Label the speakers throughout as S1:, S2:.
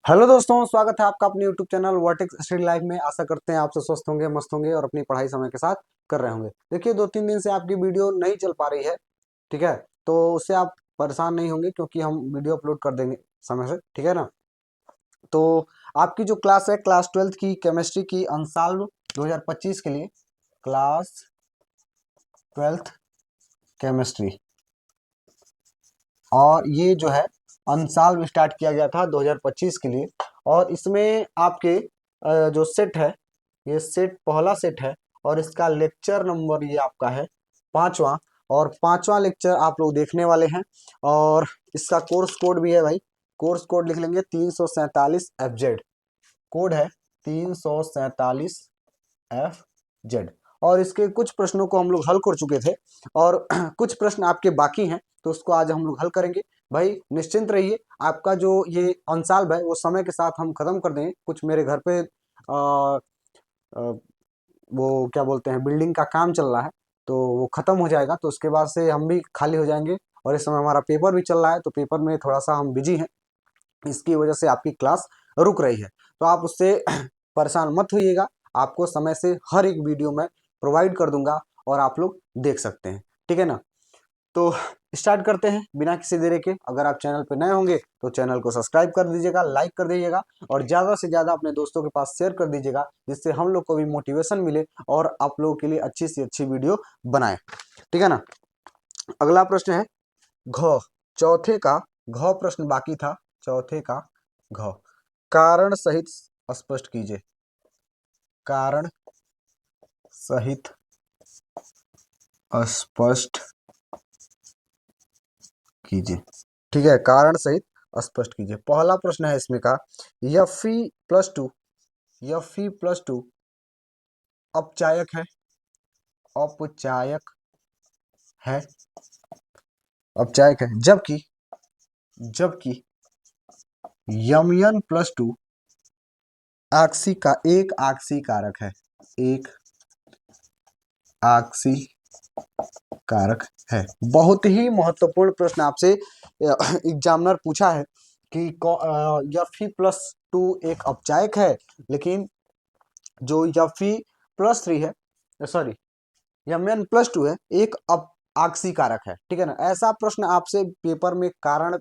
S1: Hello दोस्तों, स्वागत है आपका अपने YouTube channel vertex study life में। आशा करते हैं आप सब स्वस्थ होंगे, मस्त होंगे और अपनी पढ़ाई समय के साथ कर रहे होंगे। देखिए, 2-3 दिन से आपकी वीडियो नहीं चल पा रही है, ठीक है। तो उससे आप परेशान नहीं होंगे क्योंकि हम वीडियो अपलोड कर देंगे समय से, ठीक है ना। तो आपकी जो क्लास है, क्लास 12th की केमिस्ट्री की अंसाल्व 2025 के लिए, क्लास 12th केमिस्ट्री, और ये जो है अनसाल्व स्टार्ट किया गया था 2025 के लिए। और इसमें आपके जो सेट है, ये सेट पहला सेट है और इसका लेक्चर नंबर ये आपका है 5वां। और 5वां लेक्चर आप लोग देखने वाले हैं। और इसका कोर्स कोड भी है भाई, कोर्स कोड लिख लेंगे 347 FZ। कोड है 347 FZ। और इसके कुछ प्रश्नों को हम लोग हल कर चुके थे और कुछ प्रश्न आपके बाकी हैं, तो उसको आज हम लोग हल करेंगे। भाई निश्चिंत रहिए, आपका जो ये अनसॉल्व है वो समय के साथ हम खत्म कर देंगे। कुछ मेरे घर पे वो क्या बोलते हैं, बिल्डिंग का काम चल रहा है, तो वो खत्म हो जाएगा तो उसके बाद से हम भी खाली हो जाएंगे। और इस समय हमारा पेपर भी चल रहा है, तो पेपर में थोड़ा सा हम बिजी हैं, इसकी वजह से आपकी क्लास रुक रही है। तो आप उससे परेशान मत होइएगा, आपको समय से हर एक वीडियो में प्रोवाइड कर दूंगा और आप लोग देख सकते हैं, ठीक है ना। तो स्टार्ट करते हैं बिना किसी देरी के। अगर आप चैनल पर नए होंगे तो चैनल को सब्सक्राइब कर दीजिएगा, लाइक कर दीजिएगा और ज़्यादा से ज़्यादा अपने दोस्तों के पास शेयर कर दीजिएगा, जिससे हम लोग को भी मोटिवेशन मिले और आप लोगों के लिए अच्छी से अच्छी वीडियो बनाए, ठीक है ना। अगला प्रश्न है घ, चौथे का घ प्रश्न बाकी था, चौथे का घ। कारण सहित स्पष्ट कीजिए, कारण सहित स्पष्ट कीजिए, ठीक है। कारण सहित स्पष्ट कीजिए। पहला प्रश्न है इसमें का, Fe+2, Fe+2 अपचायक है, अपचायक है, अपचायक है, जबकि जबकि Mn+2 आक्सी का एक आक्सी कारक है, एक आक्सी कारक है। बहुत ही महत्वपूर्ण प्रश्न आपसे एग्जामिनर पूछा है कि Fe+2 एक अपचायक है, लेकिन जो Fe+3 है, सॉरी Mn+2 है, एक आक्सी कारक है, ठीक है ना। ऐसा प्रश्न आपसे पेपर में कारण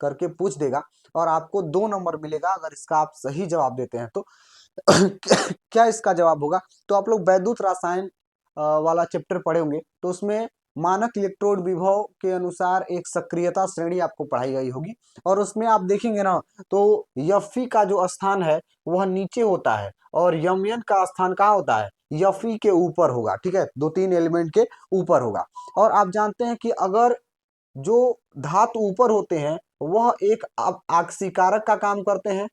S1: करके पूछ देगा और आपको 2 नंबर मिलेगा अगर इसका आप सही जवाब देते हैं तो। क्या इसका जवाब होगा, तो आप लोग वैद्युत रसायन वाला चैप्टर पढ़े होंगे, तो उसमें मानक इलेक्ट्रोड विभव के अनुसार एक सक्रियता श्रेणी आपको पढ़ाई गई होगी। और उसमें आप देखेंगे ना, तो Fe का जो स्थान है वह नीचे होता है और Mn का स्थान कहाँ होता है, Fe के ऊपर होगा, ठीक है, 2-3 एलिमेंट के ऊपर होगा। और आप जानते हैं कि अगर जो धातु ऊपर होते हैं वह एक आक्सीकारक का काम करते हैं,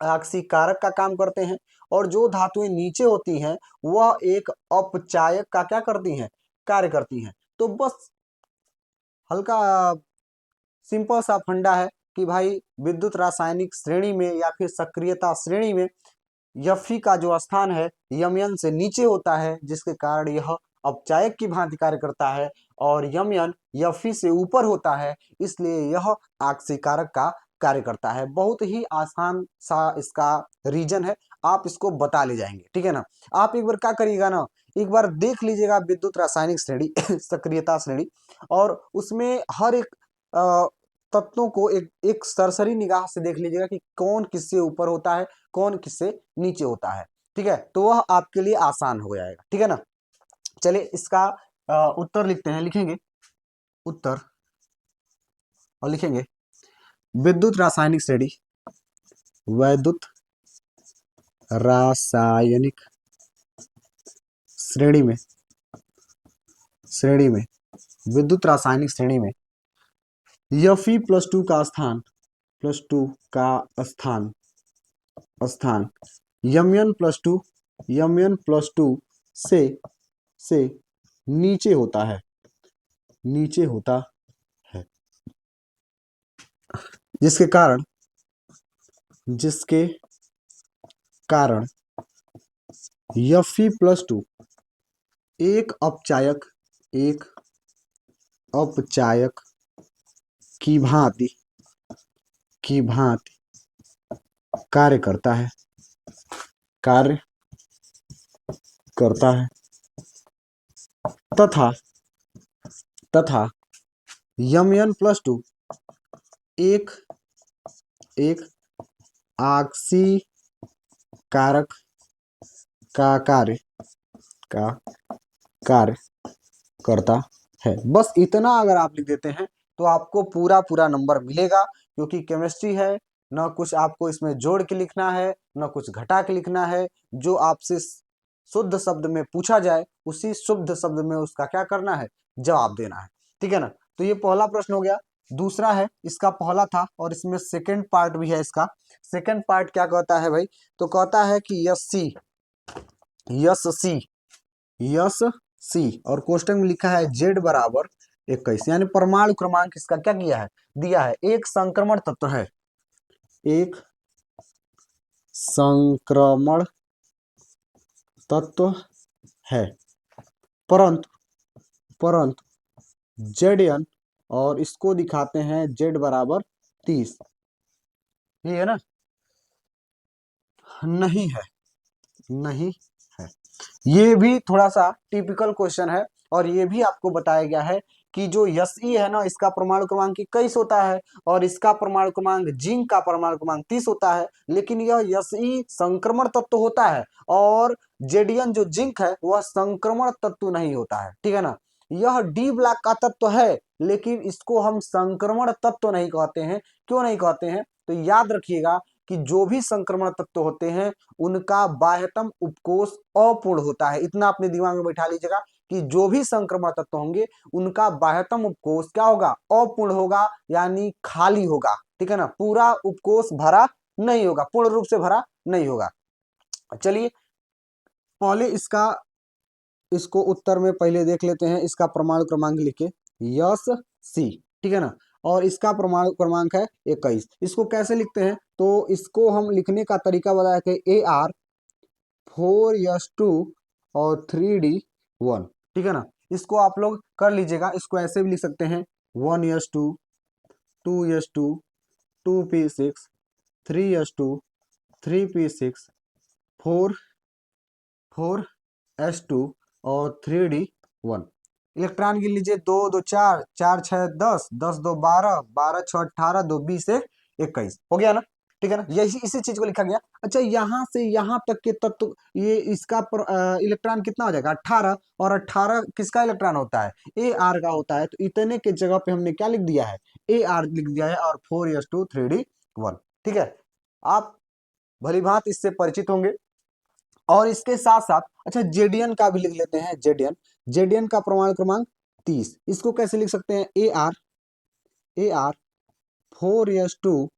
S1: आक्सीकारक का काम करते हैं, और जो धातुएं नीचे होती हैं वह एक अपचायक का क्या करती हैं, कार्य करती हैं। तो बस हल्का सिंपल सा फंडा है कि भाई विद्युत रासायनिक श्रेणी में या फिर सक्रियता श्रेणी में Fe का जो स्थान है Mn से नीचे होता है, जिसके कारण यह अपचायक की भांति कार्य करता है। और Mn Fe से ऊपर होता है, इसलिए यह आक्सीकारक का कार्य करता है। बहुत ही आसान सा इसका रीजन है, आप इसको बता ले जाएंगे, ठीक है ना। आप एक बार क्या करिएगा ना, एक बार देख लीजिएगा विद्युत रासायनिक श्रेणी सक्रियता श्रेणी, और उसमें हर एक तत्वों को एक एक सरसरी निगाह से देख लीजिएगा कि कौन किससे ऊपर होता है, कौन किससे नीचे होता है, ठीक है। तो वह आपके लिए आसान हो जाएगा, ठीक है ना। चलिए इसका उत्तर लिखते हैं, लिखेंगे उत्तर और लिखेंगे विद्युत रासायनिक श्रेणी, वैद्युत रासायनिक श्रेणी में, विद्युत रासायनिक श्रेणी में Fe+2 का स्थान, +2 का स्थान स्थान Mn+2 से नीचे होता है, नीचे होता है, जिसके कारण Fe+2 एक अपचायक, एक अपचायक की भांति कार्य करता है, कार्य करता है, तथा तथा Mn+2 एक एक आक्सीय कारक का कार्य का कार्य करता है। बस इतना अगर आप लिख देते हैं तो आपको पूरा पूरा नंबर मिलेगा, क्योंकि केमिस्ट्री है, ना कुछ आपको इसमें जोड़ के लिखना है, ना कुछ घटा के लिखना है। जो आपसे शुद्ध शब्द में पूछा जाए उसी शुद्ध शब्द में उसका क्या करना है, जवाब देना है। ठीक है ना। तो ये पहला प्रश्न हो गया। दूसरा है, इसका पहला था और इसमें सेकंड पार्ट भी है। इसका सेकंड पार्ट क्या कहता है भाई, तो कहता है कि यस सी और क्वेश्चन में लिखा है Z बराबर 21, यानी परमाणु क्रमांक इसका क्या किया है, दिया है। एक संक्रमण तत्व है, एक संक्रमण तत्व है, परंतु परंतु Zn, और इसको दिखाते हैं Z बराबर 30, ये है ना, नहीं है, नहीं है। ये भी थोड़ा सा टिपिकल क्वेश्चन है, और ये भी आपको बताया गया है कि जो Fe है ना, इसका परमाणु क्रमांक 21 होता है, और इसका परमाणु क्रमांक जिंक का परमाणु क्रमांक 30 होता है। लेकिन यह Fe संक्रमण तत्व होता है, और Zn जो जिंक है वह संक्रमण तत्व नहीं होता है। ठीक है ना। यह डी ब्लॉक का तत्व है, लेकिन इसको हम संक्रमण तत्व नहीं कहते हैं। क्यों नहीं कहते हैं, तो याद रखिएगा कि जो भी संक्रमण तत्व होते हैं उनका बाह्यतम उपकोष अपूर्ण होता है। इतना अपने दिमाग में बैठा लीजिएगा कि जो भी संक्रमण तत्व होंगे उनका बाह्यतम उपकोष क्या होगा, अपूर्ण होगा, यानी खाली होगा। ठीक है ना, पूरा उपकोष भरा नहीं होगा, पूर्ण रूप से भरा नहीं होगा। चलिए पहले इसको उत्तर में पहले देख लेते हैं। इसका परमाणु क्रमांक लिखे यस सी, ठीक है ना, और इसका परमाणु क्रमांक है 21। इसको कैसे लिखते हैं, तो इसको हम लिखने का तरीका बताया कि Ar4s2 और 3d1। ठीक है ना। इसको आप लोग कर लीजिएगा। इसको ऐसे भी लिख सकते हैं 1s2 2s2 2p6 3s2 3p6 4s2 और 3d1। इलेक्ट्रॉन गिन लीजिए, 2 2 4 4 6 10 10 2 12 12 6 18 2 20 1 21 हो गया ना। ठीक है ना, यही इसी चीज को लिखा गया। अच्छा, यहाँ से यहाँ तक के तत्व, ये इसका इलेक्ट्रॉन कितना हो जाएगा, 18, और 18 किसका इलेक्ट्रॉन होता है, Ar का होता है। तो इतने के जगह पे हमने क्या लिख दिया है, Ar लिख दिया है, और 4s2 3d1। ठीक है, आप भली भांत इससे परिचित होंगे। और इसके साथ साथ अच्छा Zn का भी लिख लेते हैं। Zn का परमाणु क्रमांक 30। इसको कैसे लिख सकते हैं, Ar 4s2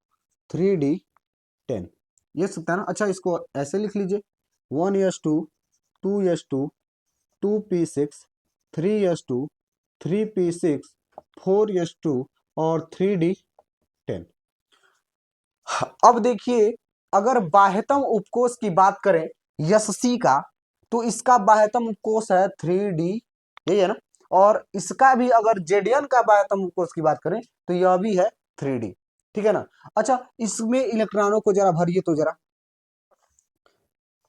S1: 3d10, ये सकता है ना। अच्छा, इसको ऐसे लिख लीजिए 1s2 2s2 2p6 3s2 3p6 4s2 और 3d10। अब देखिए, अगर बाह्यतम उपकोष की बात करें यशसी का, तो इसका बाह्यतम उपकोष है 3d, यही है ना। और इसका भी अगर Zn का बाह्यतम उपकोष की बात करें तो यह भी है 3d। ठीक है ना। अच्छा, इसमें इलेक्ट्रॉनों को जरा भरिए तो जरा।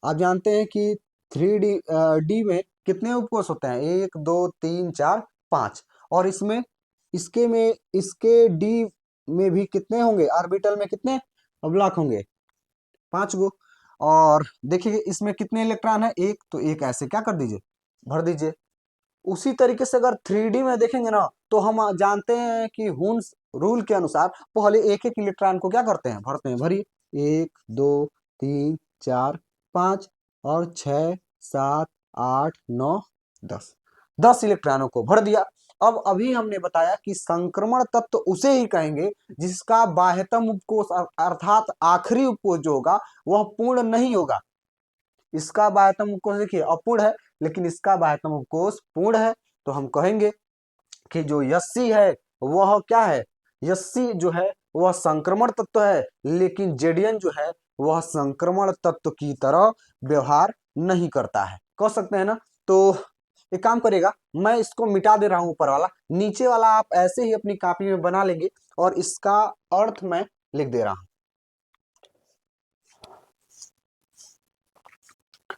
S1: आप जानते हैं कि 3d में कितने उपकोष होते हैं, 1 2 3 4 5, और इसके डी में भी कितने होंगे, ऑर्बिटल में कितने ब्लॉक होंगे, 5 गो। और देखिए इसमें कितने इलेक्ट्रॉन है, एक, तो एक ऐसे क्या कर दीजिए, भर दीजिए। उसी तरीके से अगर 3D में देखेंगे ना, तो हम जानते हैं कि हुन्स रूल के अनुसार पहले एक एक इलेक्ट्रॉन को क्या करते हैं, भरते हैं। भरिए, 1 2 3 4 5 और 6 7 8 9 10, 10 इलेक्ट्रॉनों को भर दिया। अब अभी हमने बताया कि संक्रमण तत्व उसे ही कहेंगे जिसका बाह्यतम उपकोष अर्थात आखिरी उपकोष जो होगा वह पूर्ण नहीं होगा। इसका बाह्यतम उपकोष देखिए अपूर्ण है, लेकिन इसका बाह्यतम उपकोष पूर्ण है। तो हम कहेंगे कि जो यस्सी है वह क्या है, यस्सी जो है वह संक्रमण तत्व है, लेकिन Zn जो है वह संक्रमण तत्व की तरह व्यवहार नहीं करता है, कह सकते हैं ना। तो एक काम करेगा, मैं इसको मिटा दे रहा हूं ऊपर वाला, नीचे वाला आप ऐसे ही अपनी कॉपी में बना लेंगे, और इसका अर्थ मैं लिख दे रहा हूं।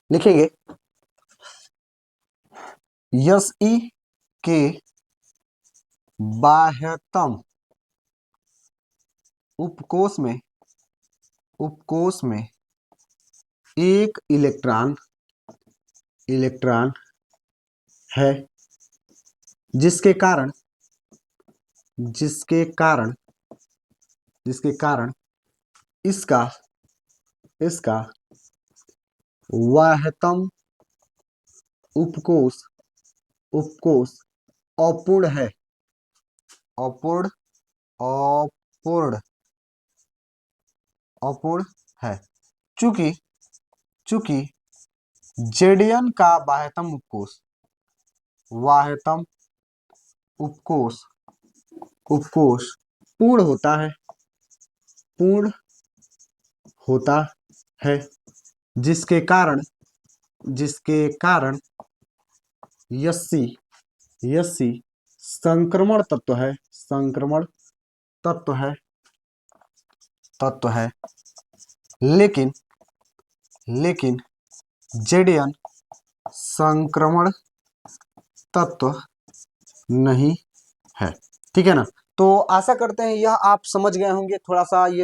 S1: लिखेंगे SE के बाह्यतम उपकोष में एक इलेक्ट्रॉन है, जिसके कारण इसका बाह्यतम उपकोष अपूर्ण है। अपूर्ण है, चूंकि जेडियन का बाह्यतम उपकोष पूर्ण होता है, जिसके कारण यस्सी संक्रमण तत्व है, लेकिन जेडियन संक्रमण तत्व नहीं है। ठीक है ना। तो आशा करते हैं यह आप समझ गए होंगे। ये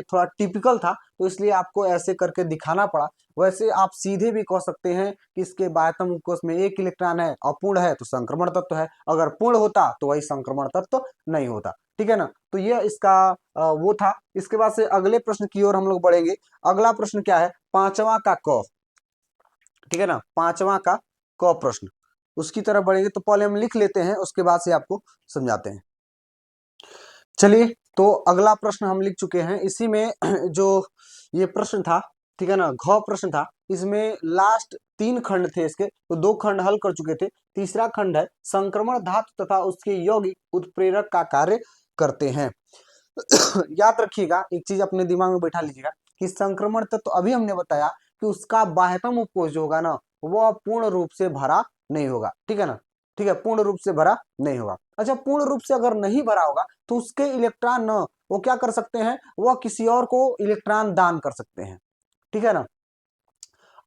S1: थोड़ा टिपिकल था, तो इसलिए आपको ऐसे करके दिखाना पड़ा। वैसे आप सीधे भी कह सकते हैं कि इसके बाह्यतम उपकोष में एक इलेक्ट्रॉन है, अपूर्ण है तो संक्रमण तत्व है, अगर पूर्ण होता तो वही संक्रमण तत्व नहीं होता। ठीक है ना। तो यह इसका वो था। इसके बाद से अगले प्रश्न की ओर हम लोग बढ़ेंगे। अगला प्रश्न क्या है? पांचवा का क। ठीक है ना, पांचवा का क प्रश्न, उसकी तरफ बढ़ेंगे। तो पहले हम लिख लेते हैं, उसके बाद से आपको समझाते हैं। चलिए, तो अगला प्रश्न हम लिख चुके हैं। इसी में जो ये प्रश्न था, ठीक है ना, घ प्रश्न था, इसमें लास्ट 3 खंड थे इसके, तो 2 खंड हल कर चुके थे। तीसरा खंड है संक्रमण धातु तथा उसके यौगिक उत्प्रेरक का कार्य करते हैं। याद रखिएगा, एक चीज अपने दिमाग में बैठा लीजिएगा कि संक्रमण तत्व तो अभी हमने बताया कि उसका बाह्यतम उपकोष जो होगा ना, वह पूर्ण रूप से भरा नहीं होगा। ठीक है ना। ठीक है, पूर्ण रूप से भरा नहीं होगा। अच्छा, पूर्ण रूप से अगर नहीं भरा होगा तो उसके इलेक्ट्रॉन न वो क्या कर सकते हैं, वह किसी और को इलेक्ट्रॉन दान कर सकते हैं। ठीक है ना।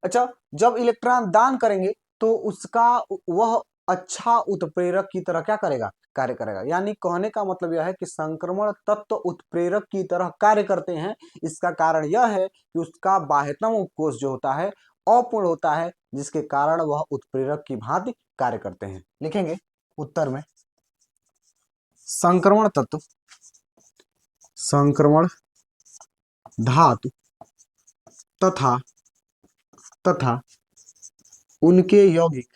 S1: अच्छा, जब इलेक्ट्रॉन दान करेंगे तो उसका वह अच्छा उत्प्रेरक की तरह क्या करेगा, कार्य करेगा। यानी कहने का मतलब यह है कि संक्रमण तत्व उत्प्रेरक की तरह कार्य करते हैं। इसका कारण यह है कि उसका बाह्यतम उपकोष जो होता है अपूर्ण होता है, जिसके कारण वह उत्प्रेरक की भांति कार्य करते हैं। लिखेंगे उत्तर में संक्रमण धातु तथा उनके यौगिक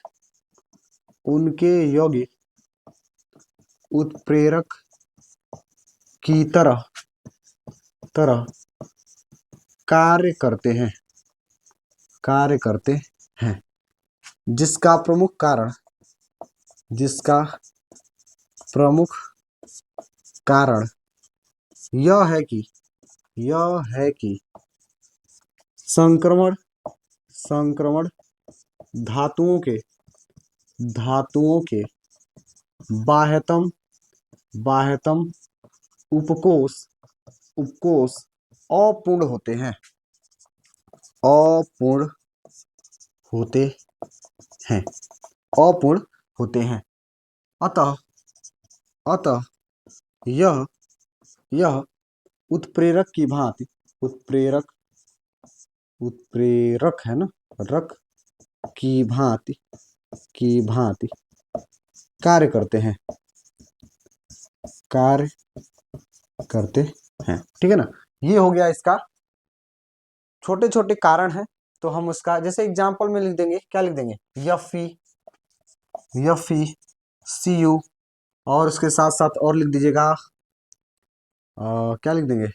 S1: उत्प्रेरक की तरह कार्य करते हैं, जिसका प्रमुख कारण यह है कि संक्रमण धातुओं के बाह्यतम उपकोष अपूर्ण होते हैं। अतः यह उत्प्रेरक की भांति उत्प्रेरक है ना, रक की भांति कार्य करते हैं। ठीक है ना। ये हो गया इसका, छोटे छोटे कारण हैं। तो हम उसका जैसे एग्जांपल में लिख देंगे, क्या लिख देंगे, Fe और उसके साथ साथ और लिख दीजिएगा, क्या लिख देंगे,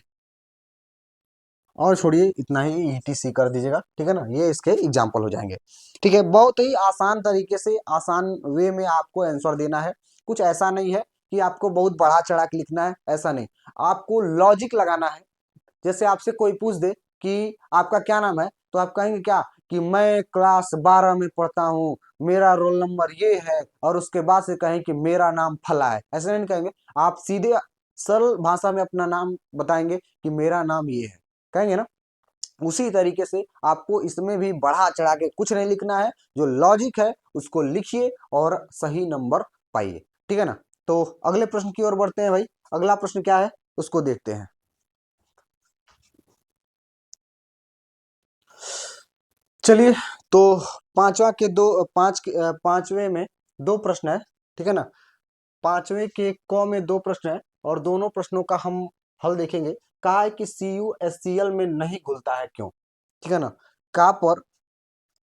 S1: और छोड़िए इतना ही ETC कर दीजिएगा। ठीक है ना, ये इसके एग्जाम्पल हो जाएंगे। ठीक है, बहुत ही आसान तरीके से, आसान वे में आपको आंसर देना है। कुछ ऐसा नहीं है कि आपको बहुत बढ़ा चढ़ा के लिखना है, ऐसा नहीं, आपको लॉजिक लगाना है। जैसे आपसे कोई पूछ दे कि आपका क्या नाम है, तो आप कहेंगे क्या कि मैं क्लास 12 में पढ़ता हूँ, मेरा रोल नंबर ये है, और उसके बाद से कहें कि मेरा नाम फला है, ऐसे नहीं कहेंगे। आप सीधे सरल भाषा में अपना नाम बताएंगे कि मेरा नाम ये है, कहेंगे ना। उसी तरीके से आपको इसमें भी बढ़ा चढ़ा के कुछ नहीं लिखना है, जो लॉजिक है उसको लिखिए और सही नंबर पाइए, ठीक है ना। तो अगले प्रश्न की ओर बढ़ते हैं भाई। अगला प्रश्न क्या है उसको देखते हैं। चलिए, तो पांचवें में दो प्रश्न है, ठीक है ना। पांचवें के क में दो प्रश्न है और दोनों प्रश्नों का हम हल देखेंगे। कहा है कि CuHCl में नहीं घुलता है, क्यों, ठीक है ना। कॉपर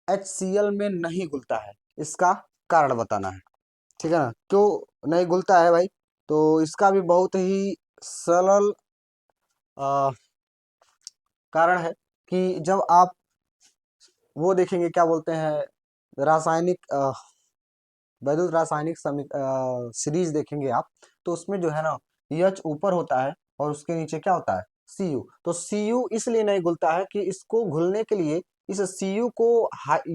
S1: HCl में नहीं घुलता है, इसका कारण बताना है, ठीक है ना। क्यों नहीं घुलता है भाई, तो इसका भी बहुत ही सरल अ, कारण है कि जब आप वो देखेंगे क्या बोलते हैं रासायनिक वैद्युत रासायनिक सीरीज देखेंगे आप, तो उसमें जो है ना H ऊपर होता है और उसके नीचे क्या होता है Cu। तो Cu इसलिए नहीं घुलता है कि इसको घुलने के लिए इस Cu को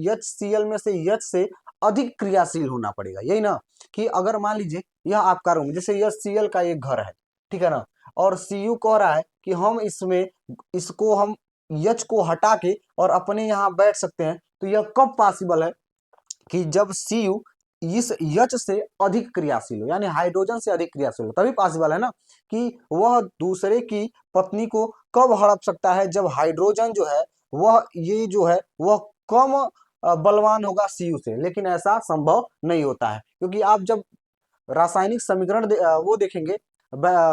S1: HCl में से H से अधिक क्रियाशील होना पड़ेगा, यही ना। कि अगर मान लीजिए यह आपका रूम, जैसे यह Cl का एक घर है, ठीक है ना, और Cu कह रहा है कि हम इसमें इसको हम H को हटा के और अपने यहाँ बैठ सकते हैं, तो यह कब पॉसिबल है कि जब Cu इस H से अधिक क्रियाशील हो, यानी हाइड्रोजन से अधिक क्रियाशील हो, तभी पॉसिबल है ना कि वह दूसरे की पत्नी को कब हड़प सकता है, जब हाइड्रोजन जो है वह ये जो है वह कम बलवान होगा Cu से। लेकिन ऐसा संभव नहीं होता है, क्योंकि आप जब रासायनिक समीकरण वो देखेंगे,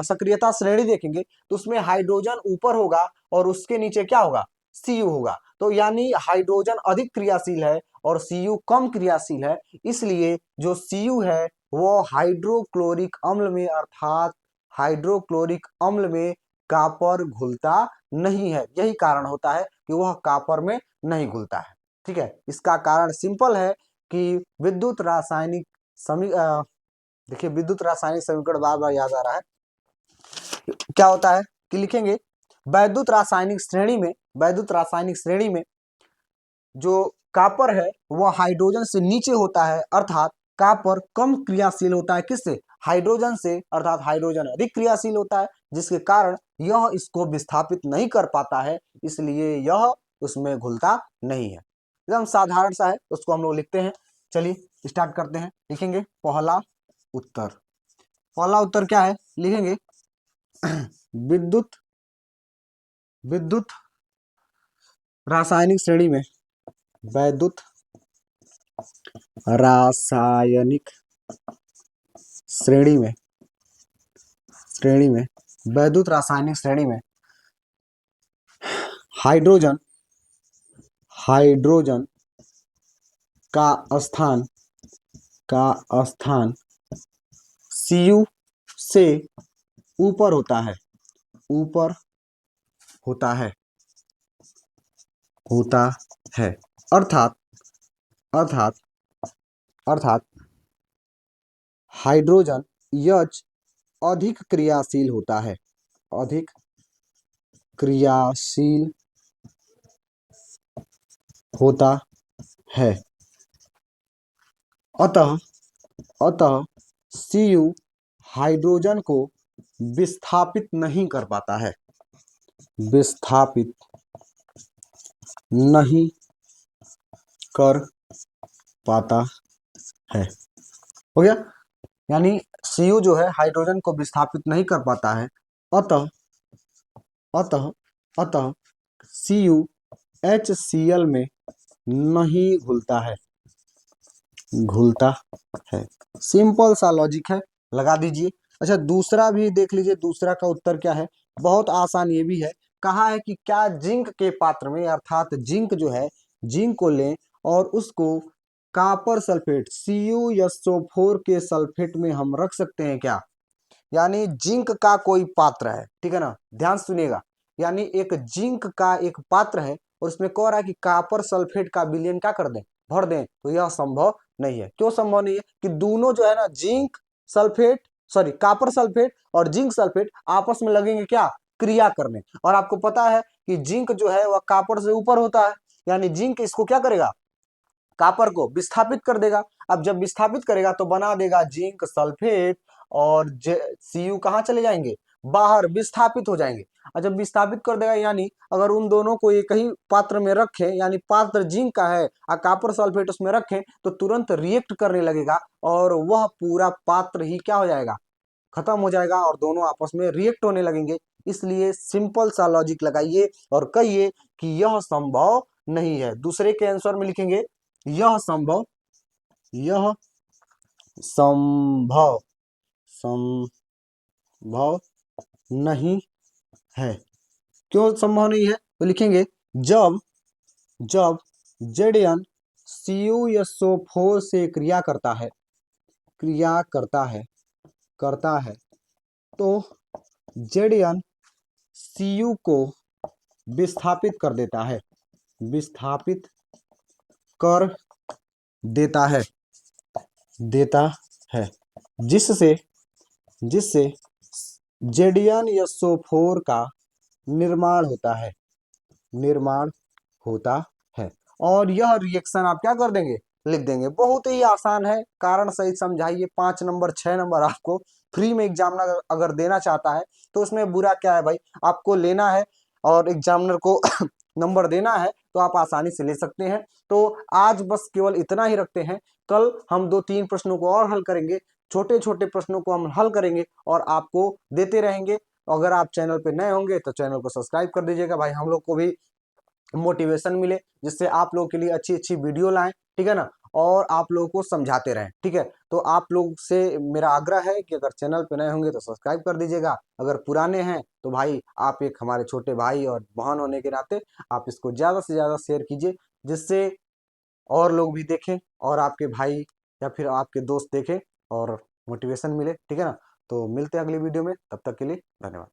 S1: सक्रियता श्रेणी देखेंगे, तो उसमें हाइड्रोजन ऊपर होगा और उसके नीचे क्या होगा Cu होगा। तो यानी हाइड्रोजन अधिक क्रियाशील है और Cu कम क्रियाशील है, इसलिए जो Cu है वो हाइड्रोक्लोरिक अम्ल में, अर्थात हाइड्रोक्लोरिक अम्ल में कॉपर घुलता नहीं है। यही कारण होता है कि वह कॉपर में नहीं घुलता है, ठीक है। इसका कारण सिंपल है कि विद्युत रासायनिक समी देखिए विद्युत रासायनिक समीकरण बार बार याद आ रहा है। क्या होता है कि लिखेंगे वैद्युत रासायनिक श्रेणी में जो कॉपर है वह हाइड्रोजन से नीचे होता है, अर्थात कॉपर कम क्रियाशील होता है किससे, हाइड्रोजन से, अर्थात हाइड्रोजन अधिक क्रियाशील होता है, जिसके कारण यह इसको विस्थापित नहीं कर पाता है, इसलिए यह उसमें घुलता नहीं है। एकदम साधारण सा है, उसको हम लोग लिखते हैं। चलिए स्टार्ट करते हैं। लिखेंगे उत्तर पहला उत्तर क्या है, लिखेंगे विद्युत विद्युत रासायनिक श्रेणी में वैद्युत रासायनिक श्रेणी में वैद्युत रासायनिक श्रेणी में हाइड्रोजन हाइड्रोजन का स्थान Cu से ऊपर होता है, ऊपर होता है, अर्थात अर्थात अर्थात हाइड्रोजन H अधिक क्रियाशील होता है, अधिक क्रियाशील होता है। अतः Cu हाइड्रोजन को विस्थापित नहीं कर पाता है, विस्थापित नहीं कर पाता है। हो गया, यानी Cu जो है हाइड्रोजन को विस्थापित नहीं कर पाता है। अतः अतः अतः Cu HCl में नहीं घुलता है। सिंपल सा लॉजिक है, लगा दीजिए। अच्छा दूसरा भी देख लीजिए, दूसरा का उत्तर क्या है, बहुत आसान ये भी है। कहा है कि क्या जिंक के पात्र में, अर्थात जिंक जो है, जिंक को लें और उसको कॉपर सल्फेट CuSO4 के सल्फेट में हम रख सकते हैं क्या। यानी जिंक का कोई पात्र है, ठीक है ना, ध्यान सुनिएगा। यानी एक जिंक का एक पात्र है और उसमें कह रहा है कि कॉपर सल्फेट का विलयन क्या कर दें, भर दें, तो यह संभव नहीं है। क्यों संभव नहीं है कि दोनों जो है ना जिंक सल्फेट कॉपर सल्फेट और जिंक सल्फेट आपस में लगेंगे क्या, क्रिया करने। और आपको पता है कि जिंक जो है वह कॉपर से ऊपर होता है, यानी जिंक इसको क्या करेगा, कॉपर को विस्थापित कर देगा। अब जब विस्थापित करेगा तो बना देगा जिंक सल्फेट और Cu कहाँ चले जाएंगे, बाहर विस्थापित हो जाएंगे। और जब विस्थापित कर देगा, यानी अगर उन दोनों को एक ही पात्र में रखें, यानी पात्र जिंक का है और कॉपर सल्फेट उसमें रखें, तो तुरंत रिएक्ट करने लगेगा और वह पूरा पात्र ही क्या हो जाएगा, खत्म हो जाएगा और दोनों आपस में रिएक्ट होने लगेंगे। इसलिए सिंपल सा लॉजिक लगाइए और कहिए कि यह संभव नहीं है। दूसरे के आंसर में लिखेंगे यह संभव, यह संभव, संभव नहीं है। क्यों संभव नहीं है, तो लिखेंगे जब जब Zn CuSO4 से क्रिया करता है, क्रिया करता है, तो Zn Cu को विस्थापित कर देता है, विस्थापित कर देता है, देता है, जिससे जिससे ZnSO4 का निर्माण होता है, निर्माण होता है। और यह रिएक्शन आप क्या कर देंगे, लिख देंगे। बहुत ही आसान है, कारण सहित समझाइए। 5 नंबर 6 नंबर आपको फ्री में एग्जामिनर अगर देना चाहता है तो उसमें बुरा क्या है भाई, आपको लेना है और एग्जामिनर को नंबर देना है, तो आप आसानी से ले सकते हैं। तो आज बस केवल इतना ही रखते हैं, कल हम 2-3 प्रश्नों को और हल करेंगे, छोटे छोटे प्रश्नों को हम हल करेंगे और आपको देते रहेंगे। अगर आप चैनल पे नए होंगे तो चैनल को सब्सक्राइब कर दीजिएगा भाई, हम लोग को भी मोटिवेशन मिले, जिससे आप लोगों के लिए अच्छी अच्छी वीडियो लाएं, ठीक है ना, और आप लोगों को समझाते रहें, ठीक है। तो आप लोग से मेरा आग्रह है कि अगर चैनल पे नए होंगे तो सब्सक्राइब कर दीजिएगा, अगर पुराने हैं तो भाई आप एक हमारे छोटे भाई और बहन होने के नाते आप इसको ज़्यादा से ज़्यादा शेयर कीजिए, जिससे और लोग भी देखें और आपके भाई या फिर आपके दोस्त देखें और मोटिवेशन मिले, ठीक है ना। तो मिलते हैं अगली वीडियो में, तब तक के लिए धन्यवाद।